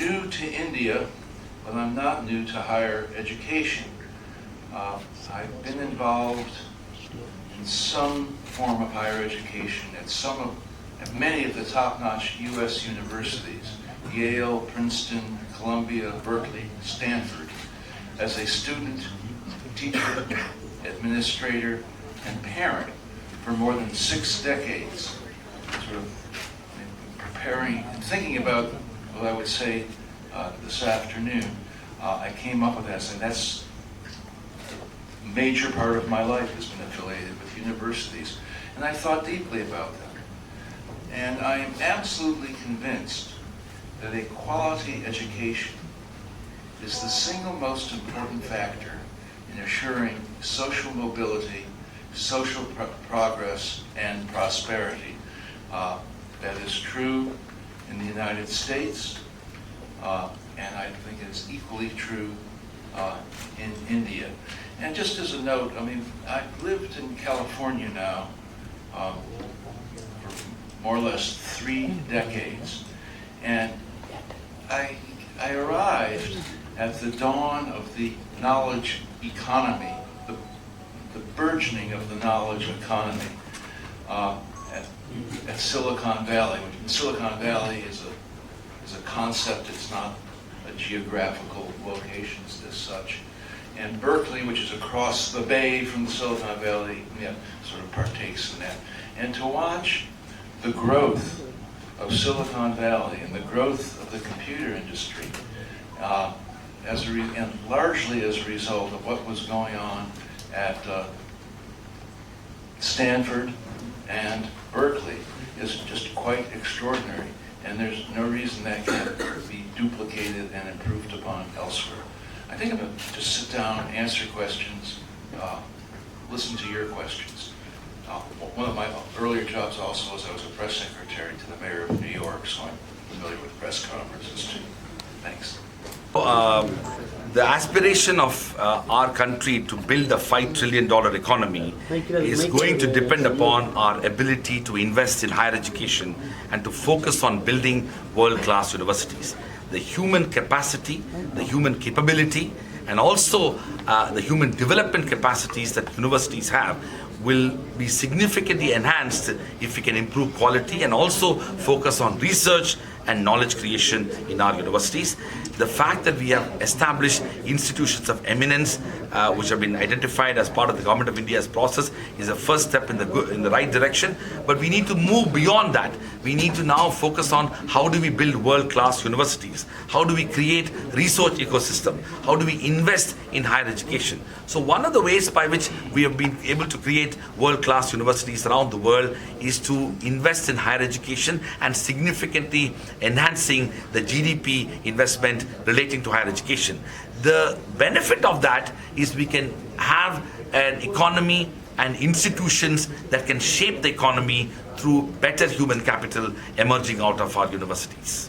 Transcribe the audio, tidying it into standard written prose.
new to India, but I'm not new to higher education. I've been involved in some form of higher education at many of the top-notch U.S. universities, Yale, Princeton, Columbia, Berkeley, Stanford, as a student, teacher, administrator, and parent for more than 6 decades, sort of preparing and thinking about what I would say this afternoon. I came up with that, saying that's a major part of my life has been affiliated with universities, and I thought deeply about them. And I am absolutely convinced that a quality education is the single most important factor in assuring social mobility, social progress, and prosperity. That is true in the United States, and I think it's equally true in India. And just as a note, I mean, I've lived in California now for more or less 3 decades, and I arrived at the dawn of the knowledge economy, the burgeoning of the knowledge economy at Silicon Valley. Silicon Valley is a concept, it's not a geographical location as such. And Berkeley, which is across the bay from the Silicon Valley, sort of partakes in that. And to watch the growth of Silicon Valley and the growth of the computer industry, and largely as a result of what was going on at Stanford and Berkeley, is just quite extraordinary. And there's no reason that can't be duplicated and improved upon elsewhere. I think I'm going to just sit down and answer questions, listen to your questions. One of my earlier jobs also was I was a press secretary to the mayor of New York, so I'm familiar with press conferences too. Thanks. The aspiration of our country to build a $5 trillion economy is going to depend upon our ability to invest in higher education and to focus on building world-class universities. The human capacity, the human capability, and also the human development capacities that universities have will be significantly enhanced if we can improve quality and also focus on research and knowledge creation in our universities. The fact that we have established institutions of eminence which have been identified as part of the Government of India's process is a first step in the right direction, but we need to move beyond that. We need to now focus on how do we build world-class universities, how do we create research ecosystem, how do we invest in higher education. So one of the ways by which we have been able to create world-class universities around the world is to invest in higher education and significantly enhancing the GDP investment relating to higher education. The benefit of that is we can have an economy and institutions that can shape the economy through better human capital emerging out of our universities.